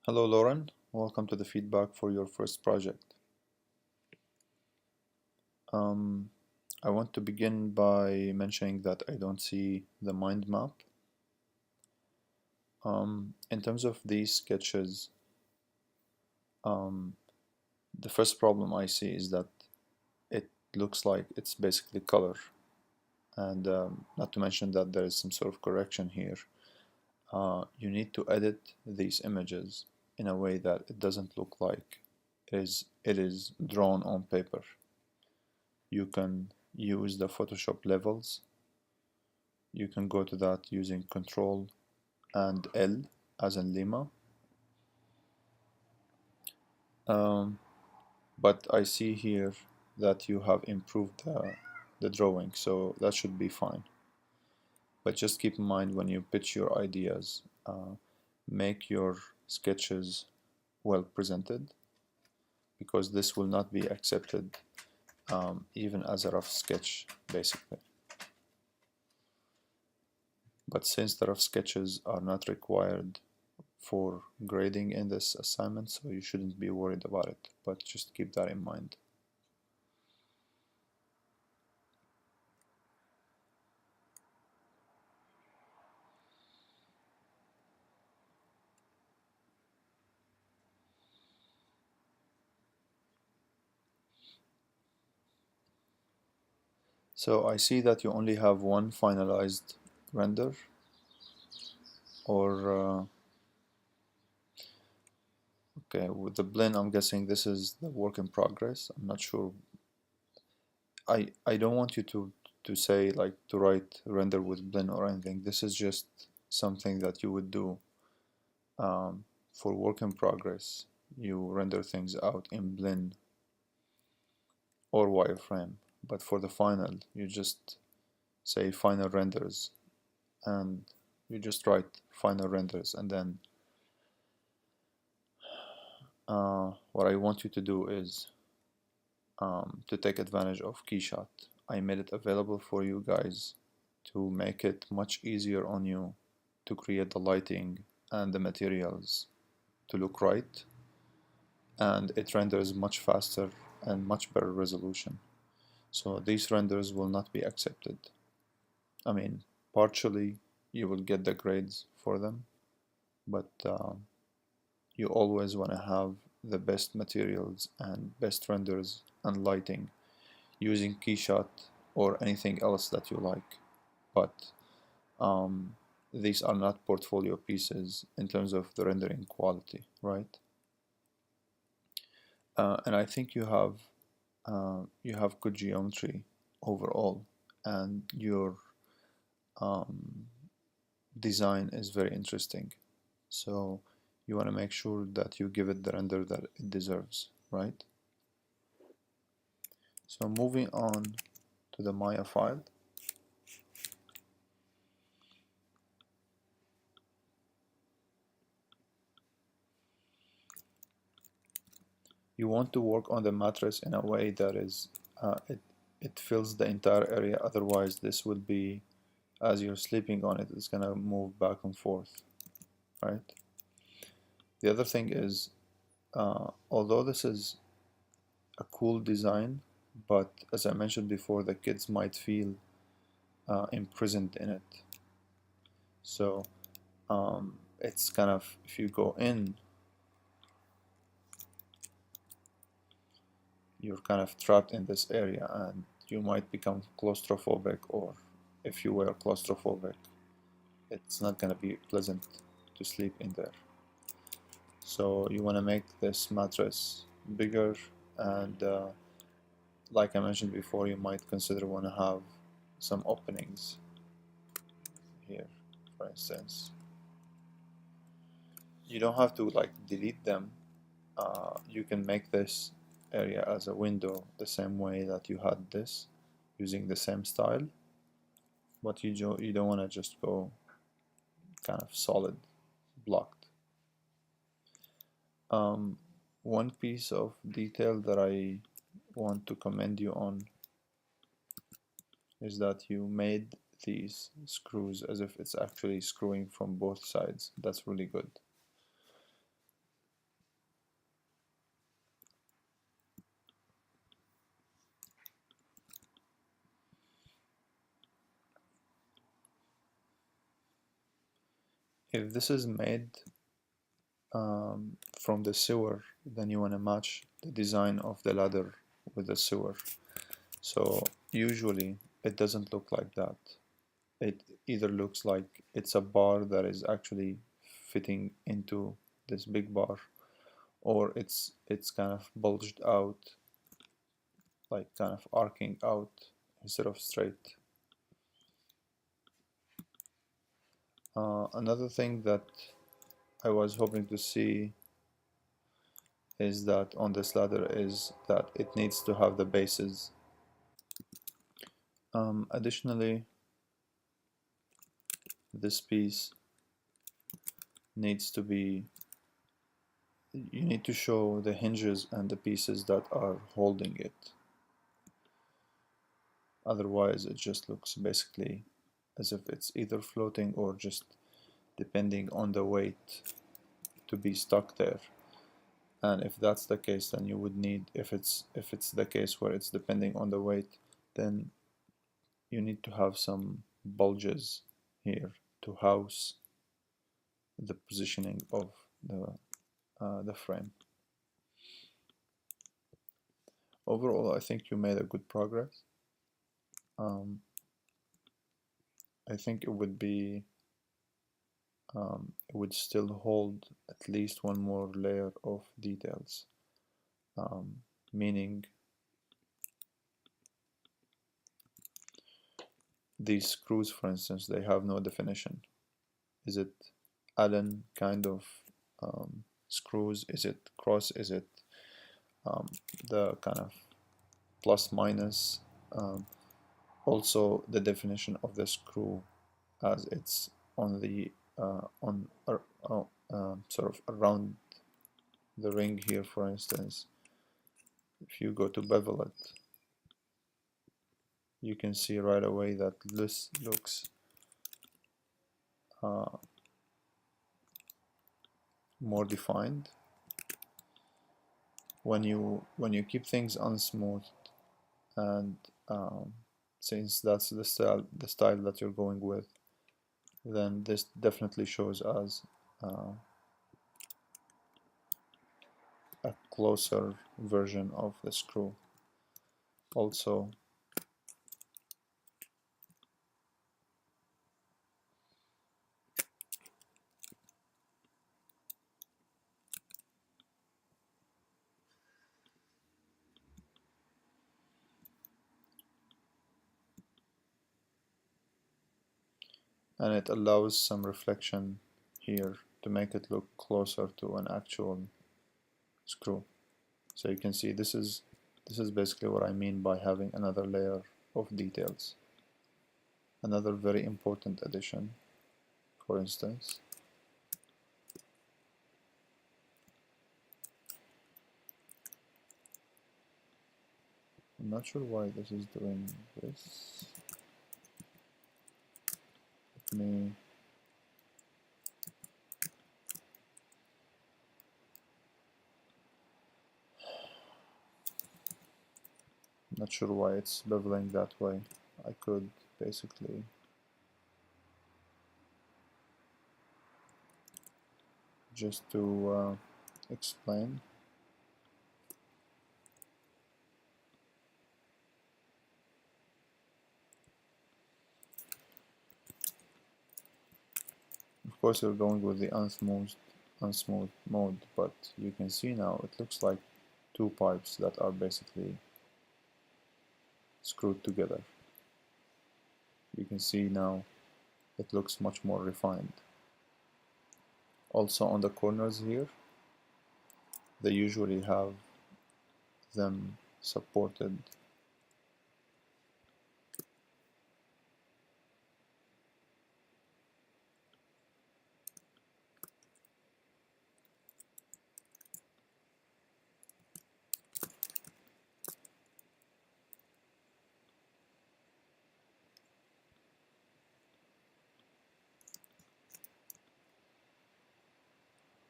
Hello Lauren, welcome to the feedback for your first project. Um, I want to begin by mentioning that I don't see the mind map. In terms of these sketches, um, the first problem I see is that it looks like it's basically color, and not to mention that there is some sort of correction here. You need to edit these images in a way that it doesn't look like it is drawn on paper. You can use the Photoshop levels. You can go to that using Control and L as in Lima. Um, but I see here that you have improved the drawing, so that should be fine. But just keep in mind when you pitch your ideas, make your sketches well presented, because this will not be accepted even as a rough sketch, basically. But since the rough sketches are not required for grading in this assignment, so you shouldn't be worried about it, but just keep that in mind. So I see that you only have one finalized render, or okay, with the blend I'm guessing this is the work in progress. I'm not sure. I don't want you to say like to write render with blend or anything. This is just something that you would do for work in progress. You render things out in blend or wireframe, but for the final you just say final renders, and you just write final renders, and then what I want you to do is to take advantage of Keyshot. I made it available for you guys to make it much easier on you to create the lighting and the materials to look right, and it renders much faster and much better resolution. So these renders will not be accepted. I mean, partially you will get the grades for them, but you always want to have the best materials and best renders and lighting using Keyshot or anything else that you like. But um, these are not portfolio pieces in terms of the rendering quality, right? And I think you have good geometry overall, and your um, design is very interesting. So you want to make sure that you give it the render that it deserves, right? So moving on to the Maya file. You want to work on the mattress in a way that is it fills the entire area, otherwise this will be, as you're sleeping on it, it's gonna move back and forth, right? The other thing is, although this is a cool design, but as I mentioned before, the kids might feel imprisoned in it. So it's kind of, if you go in, you're kind of trapped in this area and you might become claustrophobic, or if you were claustrophobic, it's not going to be pleasant to sleep in there. So you want to make this mattress bigger, and like I mentioned before, you might consider want to have some openings here, for instance. You don't have to like delete them. You can make this area as a window the same way that you had this, using the same style, but you don't want to just go kind of solid blocked. One piece of detail that I want to commend you on is that you made these screws as if it's actually screwing from both sides. That's really good. If this is made from the sewer, then you want to match the design of the ladder with the sewer. So usually it doesn't look like that. It either looks like it's a bar that is actually fitting into this big bar, or it's kind of bulged out, like kind of arcing out instead of straight. Another thing that I was hoping to see is that on this ladder is that it needs to have the bases. Additionally, this piece needs to be, you need to show the hinges and the pieces that are holding it. Otherwise it just looks basically as if it's either floating or just depending on the weight to be stuck there. And if that's the case, then you would need, if it's the case where it's depending on the weight, then you need to have some bulges here to house the positioning of the frame. Overall, I think you made a good progress. I think it would be it would still hold at least one more layer of details, meaning these screws, for instance, they have no definition. Is it Allen kind of screws? Is it cross? Is it the kind of plus minus? Also, the definition of the screw as it's on the sort of around the ring here, for instance. If you go to bevel it, you can see right away that this looks more defined. When you keep things unsmooth, and since that's the style that you're going with, then this definitely shows as a closer version of the screw. Also, and it allows some reflection here to make it look closer to an actual screw. So you can see this is basically what I mean by having another layer of details. Another very important addition, for instance, I'm not sure why this is doing this. Let me not sure why it's beveling that way. I could basically just to explain. Of course, you're going with the unsmooth mode, but you can see now it looks like two pipes that are basically screwed together. You can see now it looks much more refined. Also on the corners here, they usually have them supported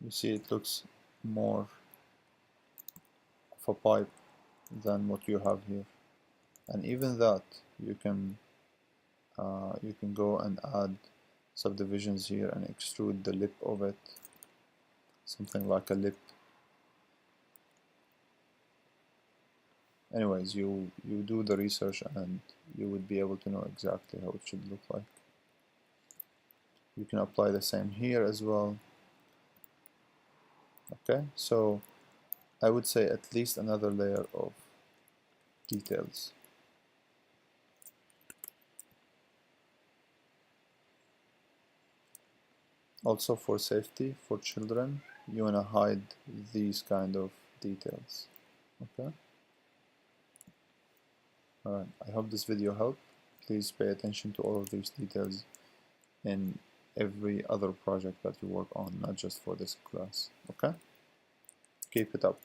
you see it looks more of a pipe than what you have here, and even that you can go and add subdivisions here and extrude the lip of it, something like a lip. Anyways, you do the research and you would be able to know exactly how it should look like. You can apply the same here as well. Okay, so I would say at least another layer of details. Also, for safety for children, you want to hide these kind of details. Okay. Alright, I hope this video helped. Please pay attention to all of these details in every other project that you work on, not just for this class. Okay? Keep it up.